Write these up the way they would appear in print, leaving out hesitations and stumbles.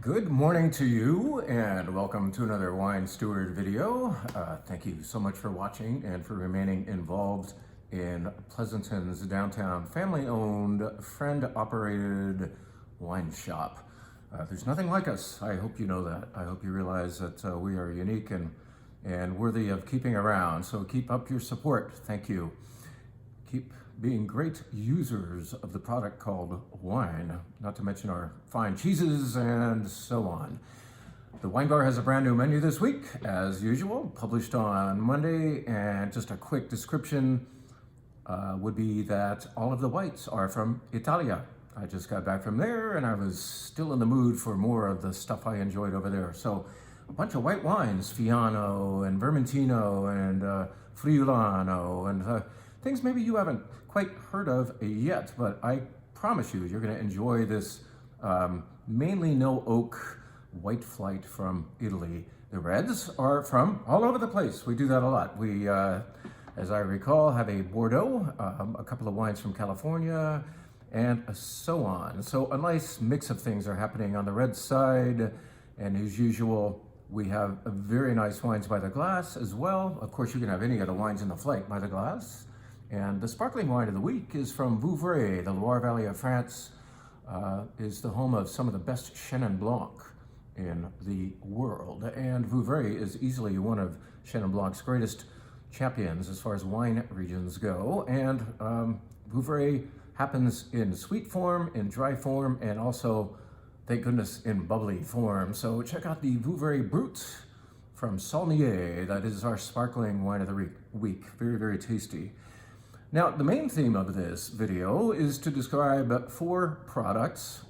Good morning to you and welcome to another Wine Steward video. Thank you so much for watching and for remaining involved in Pleasanton's downtown family-owned, friend-operated wine shop. There's nothing like us. I hope you know that. I hope you realize that we are unique and worthy of keeping around. So keep up your support. Thank you. Keep being great users of the product called wine, not to mention our fine cheeses and so on. The Wine Bar has a brand new menu this week, as usual, published on Monday, and just a quick description would be that all of the whites are from Italia. I just got back from there and I was still in the mood for more of the stuff I enjoyed over there. So a bunch of white wines, Fiano and Vermentino and Friulano and things maybe you haven't quite heard of yet, but I promise you, you're going to enjoy this mainly no oak white flight from Italy. The reds are from all over the place. We do that a lot. We, as I recall, have a Bordeaux, a couple of wines from California, and so on. So a nice mix of things are happening on the red side, and as usual, we have very nice wines by the glass as well. Of course, you can have any of the wines in the flight by the glass. And the sparkling wine of the week is from Vouvray. The Loire Valley of France is the home of some of the best Chenin Blanc in the world. And Vouvray is easily one of Chenin Blanc's greatest champions as far as wine regions go. And Vouvray happens in sweet form, in dry form, and also, thank goodness, in bubbly form. So check out the Vouvray Brut from Saulnier. That is our sparkling wine of the week. Very, very tasty. Now, the main theme of this video is to describe 4 products,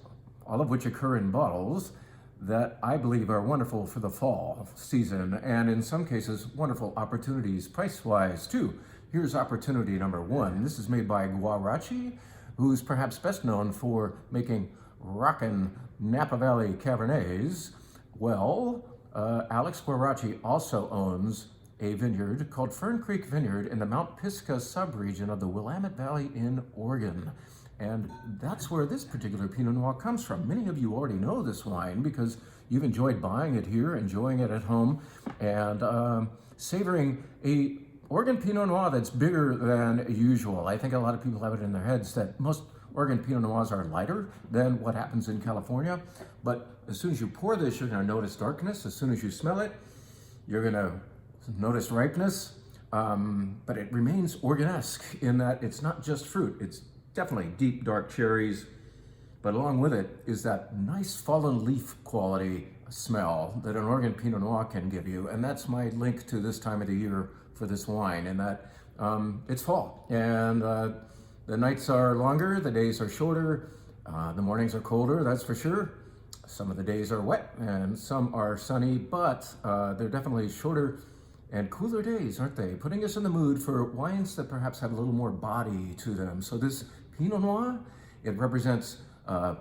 all of which occur in bottles, that I believe are wonderful for the fall season, and in some cases, wonderful opportunities price-wise too. Here's opportunity number 1. This is made by Guaraci, who's perhaps best known for making rockin' Napa Valley Cabernets. Well, Alex Guaraci also owns a vineyard called Fern Creek Vineyard in the Mount Pisgah subregion of the Willamette Valley in Oregon. And that's where this particular Pinot Noir comes from. Many of you already know this wine because you've enjoyed buying it here, enjoying it at home, and savoring a Oregon Pinot Noir that's bigger than usual. I think a lot of people have it in their heads that most Oregon Pinot Noirs are lighter than what happens in California. But as soon as you pour this, you're gonna notice darkness. As soon as you smell it, you're gonna notice ripeness, but it remains Oregon-esque in that it's not just fruit. It's definitely deep, dark cherries, but along with it is that nice fallen leaf quality smell that an Oregon Pinot Noir can give you. And that's my link to this time of the year for this wine, in that it's fall. And the nights are longer, the days are shorter, the mornings are colder, that's for sure. Some of the days are wet and some are sunny, but they're definitely shorter and cooler days, aren't they? Putting us in the mood for wines that perhaps have a little more body to them. So this Pinot Noir, it represents a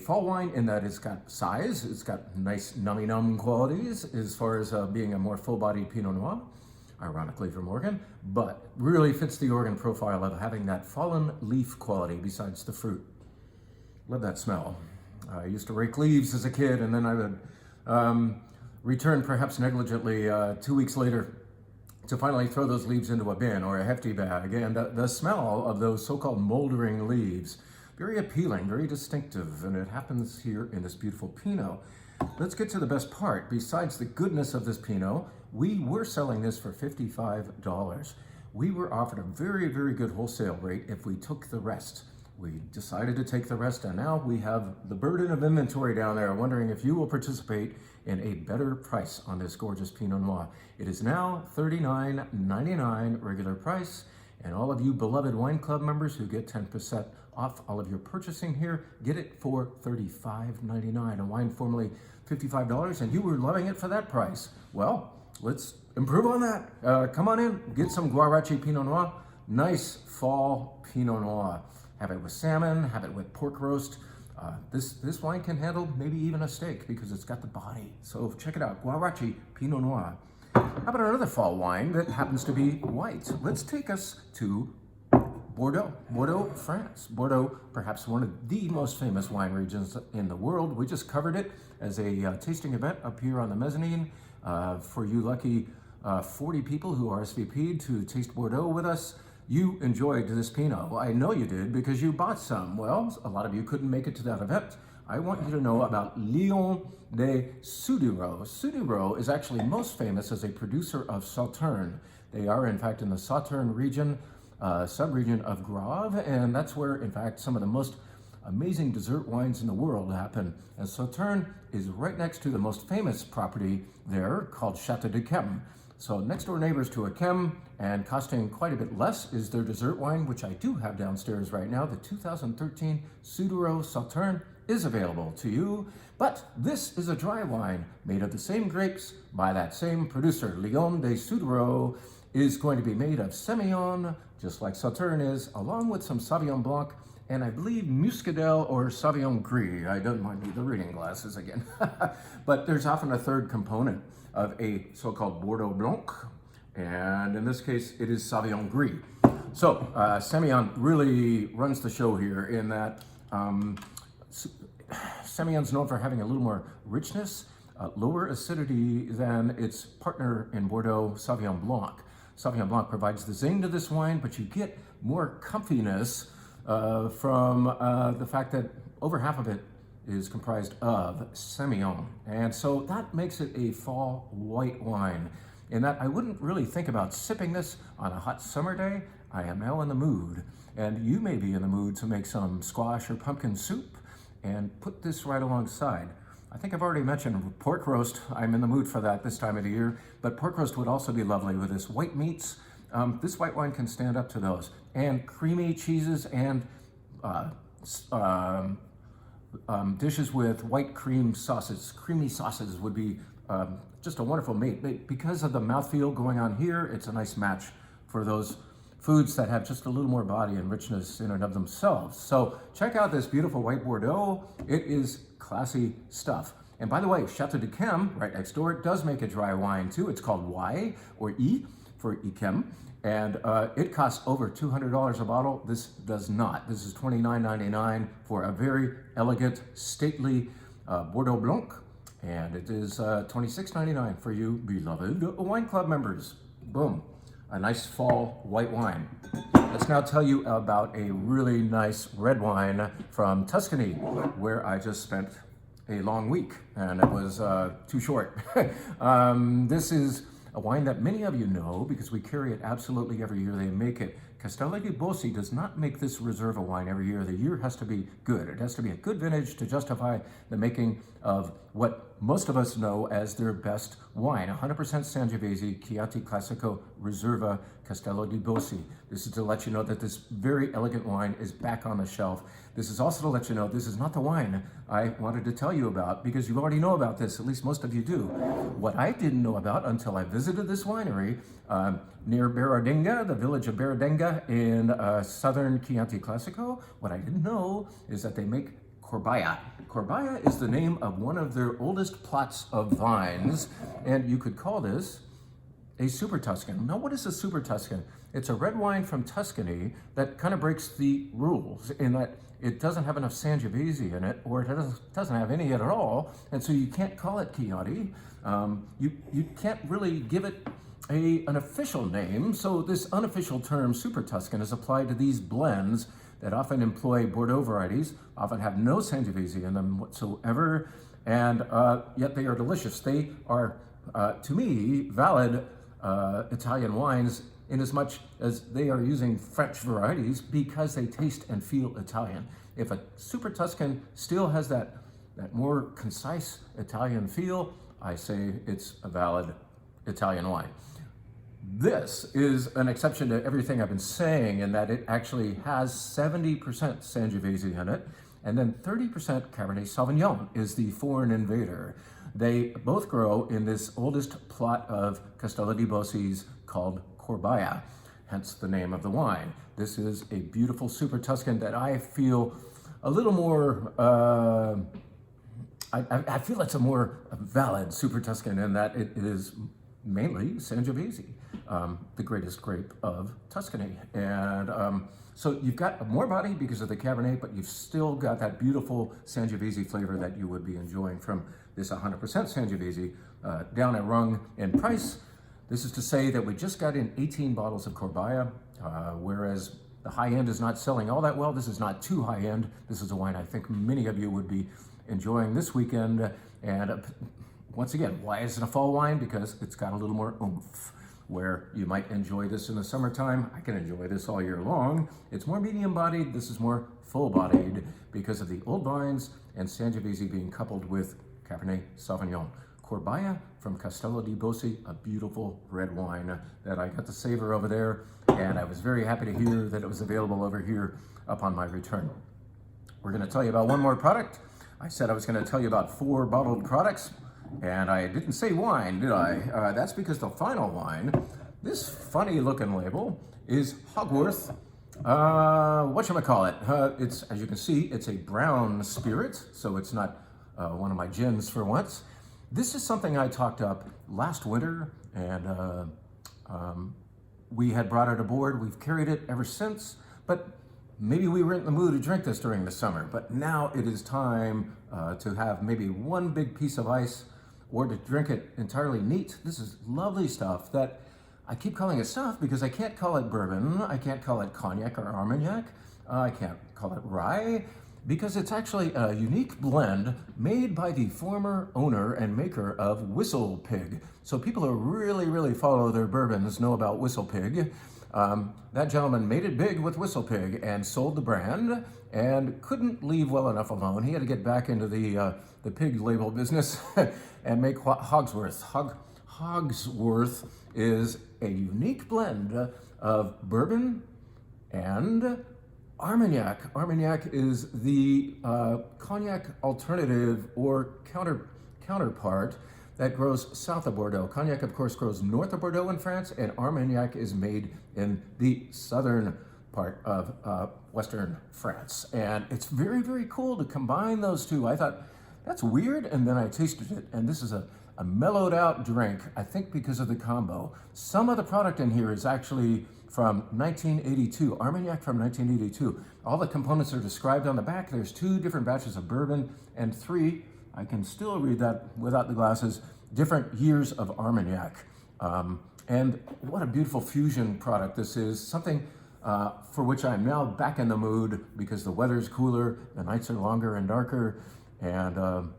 fall wine in that it's got size, it's got nice nummy-num qualities as far as being a more full-bodied Pinot Noir, ironically from Oregon, but really fits the Oregon profile of having that fallen leaf quality besides the fruit. Love that smell. I used to rake leaves as a kid, and then I would return perhaps negligently 2 weeks later to finally throw those leaves into a bin or a hefty bag. And the smell of those so-called moldering leaves, very appealing, very distinctive, and it happens here in this beautiful Pinot. Let's get to the best part. Besides the goodness of this Pinot, we were selling this for $55. We were offered a very, very good wholesale rate if we took the rest. We decided to take the rest, and now we have the burden of inventory down there, wondering if you will participate in a better price on this gorgeous Pinot Noir. It is now $39.99 regular price, and all of you beloved Wine Club members who get 10% off all of your purchasing here, get it for $35.99. A wine formerly $55, and you were loving it for that price. Well, let's improve on that. Come on in, get some Guaraci Pinot Noir. Nice fall Pinot Noir. Have it with salmon, have it with pork roast. This wine can handle maybe even a steak because it's got the body. So check it out, Guaraci Pinot Noir. How about another fall wine that happens to be white? Let's take us to Bordeaux, Bordeaux, France. Bordeaux, perhaps one of the most famous wine regions in the world. We just covered it as a tasting event up here on the mezzanine for you lucky 40 people who RSVP'd to taste Bordeaux with us. You enjoyed this Pinot. I know you did because you bought some. Well, a lot of you couldn't make it to that event. I want you to know about Lion de Sudureau. Sudureau is actually most famous as a producer of Sauterne. They are, in fact, in the Sauterne region, sub-region of Grave, and that's where, in fact, some of the most amazing dessert wines in the world happen. And Sauterne is right next to the most famous property there called Chateau de Chem. So next door neighbors to a Chem, and costing quite a bit less is their dessert wine, which I do have downstairs right now. The 2013 Sudureau Sauterne is available to you, but this is a dry wine made of the same grapes by that same producer. Lion de Sudureau is going to be made of Semillon, just like Sauterne is, along with some Sauvignon Blanc, and I believe Muscadel or Sauvignon Gris. I don't mind the reading glasses again. But there's often a third component of a so-called Bordeaux Blanc, and in this case, it is Sauvignon Gris. So Semillon really runs the show here in that Semillon's known for having a little more richness, lower acidity than its partner in Bordeaux, Sauvignon Blanc. Sauvignon Blanc provides the zing to this wine, but you get more comfiness from the fact that over half of it is comprised of Semillon. And so that makes it a fall white wine, in that I wouldn't really think about sipping this on a hot summer day. I am now in the mood, and you may be in the mood to make some squash or pumpkin soup and put this right alongside. I think I've already mentioned pork roast. I'm in the mood for that this time of the year, but pork roast would also be lovely with this. White meats, this white wine can stand up to those. And creamy cheeses and dishes with white cream sauces. Creamy sauces would be just a wonderful mate. Because of the mouthfeel going on here, it's a nice match for those foods that have just a little more body and richness in and of themselves. So check out this beautiful white Bordeaux. It is classy stuff. And by the way, Chateau de Chem, right next door, does make a dry wine too. It's called Y, or E for Echem. And it costs over $200 a bottle. This does not. This is $29.99 for a very elegant, stately Bordeaux Blanc. And it is $26.99 for you beloved wine club members. Boom. A nice fall white wine. Let's now tell you about a really nice red wine from Tuscany, where I just spent a long week, and it was too short. This is a wine that many of you know because we carry it absolutely every year they make it. Castello di Bossi does not make this Reserva wine every year. The year has to be good. It has to be a good vintage to justify the making of what most of us know as their best wine. 100% Sangiovese Chianti Classico Reserva Castello di Bossi. This is to let you know that this very elegant wine is back on the shelf. This is also to let you know this is not the wine I wanted to tell you about, because you already know about this, at least most of you do. What I didn't know about until I visited this winery near Berardenga, the village of Berardenga in southern Chianti Classico, what I didn't know is that they make Corbaya. Corbaya is the name of one of their oldest plots of vines, and you could call this a Super Tuscan. Now, what is a Super Tuscan? It's a red wine from Tuscany that kind of breaks the rules in that it doesn't have enough Sangiovese in it, or it doesn't have any at all, and so you can't call it Chianti. You can't really give it an official name, so this unofficial term Super Tuscan is applied to these blends that often employ Bordeaux varieties, often have no Sangiovese in them whatsoever, and yet they are delicious. They are, to me, valid Italian wines in as much as they are using French varieties because they taste and feel Italian. If a Super Tuscan still has that more concise Italian feel, I say it's a valid Italian wine. This is an exception to everything I've been saying in that it actually has 70% Sangiovese in it, and then 30% Cabernet Sauvignon is the foreign invader. They both grow in this oldest plot of Castello di Bossi's called Corbaya, hence the name of the wine. This is a beautiful Super Tuscan that I feel a little more, I feel it's a more valid Super Tuscan in that it is mainly Sangiovese, the greatest grape of Tuscany. And so you've got more body because of the Cabernet, but you've still got that beautiful Sangiovese flavor that you would be enjoying from this 100% Sangiovese, down a rung in price. This is to say that we just got in 18 bottles of Corbaia, whereas the high end is not selling all that well. This is not too high end. This is a wine I think many of you would be enjoying this weekend. And once again, why is it a fall wine? Because it's got a little more oomph. Where you might enjoy this in the summertime, I can enjoy this all year long. It's more medium bodied, this is more full bodied because of the old vines and Sangiovese being coupled with Cabernet Sauvignon. Corbaia from Castello di Bossi, a beautiful red wine that I got to savor over there, and I was very happy to hear that it was available over here upon my return. We're going to tell you about one more product. I said I was going to tell you about 4 bottled products, and I didn't say wine, did I? That's because the final wine, this funny looking label, is Hogworth. Whatchamacallit? It's, as you can see, it's a brown spirit, so it's not one of my gins for once. This is something I talked up last winter, and we had brought it aboard. We've carried it ever since, but maybe we were in the mood to drink this during the summer, but now it is time to have maybe one big piece of ice or to drink it entirely neat. This is lovely stuff that I keep calling it stuff because I can't call it bourbon, I can't call it cognac or Armagnac, I can't call it rye, because it's actually a unique blend made by the former owner and maker of Whistle Pig. So people who really follow their bourbons know about Whistle Pig. That gentleman made it big with Whistle Pig and sold the brand and couldn't leave well enough alone. He had to get back into the pig label business and make Hogsworth. Hogsworth is a unique blend of bourbon and Armagnac. Armagnac is the cognac alternative or counterpart that grows south of Bordeaux. Cognac, of course, grows north of Bordeaux in France, and Armagnac is made in the southern part of Western France. And it's very cool to combine those two. I thought, that's weird, and then I tasted it, and this is a mellowed out drink, I think because of the combo. Some of the product in here is actually from 1982, Armagnac from 1982. All the components are described on the back. There's 2 different batches of bourbon and 3, I can still read that without the glasses, different years of Armagnac. And what a beautiful fusion product this is, something for which I'm now back in the mood because the weather's cooler, the nights are longer and darker, and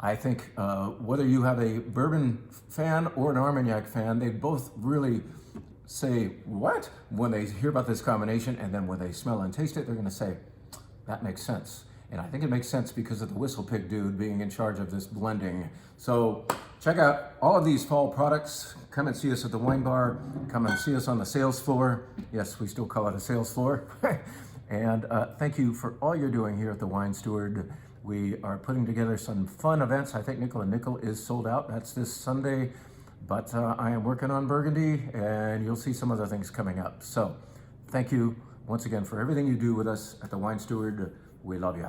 I think whether you have a bourbon fan or an Armagnac fan, they both really say, what? When they hear about this combination, and then when they smell and taste it, they're gonna say, that makes sense. And I think it makes sense because of the Whistle Pig dude being in charge of this blending. So check out all of these fall products. Come and see us at the wine bar. Come and see us on the sales floor. Yes, we still call it a sales floor. And thank you for all you're doing here at the Wine Steward. We are putting together some fun events. I think Nickel and Nickel is sold out. That's this Sunday. But I am working on Burgundy, and you'll see some other things coming up. So thank you once again for everything you do with us at the Wine Steward. We love you.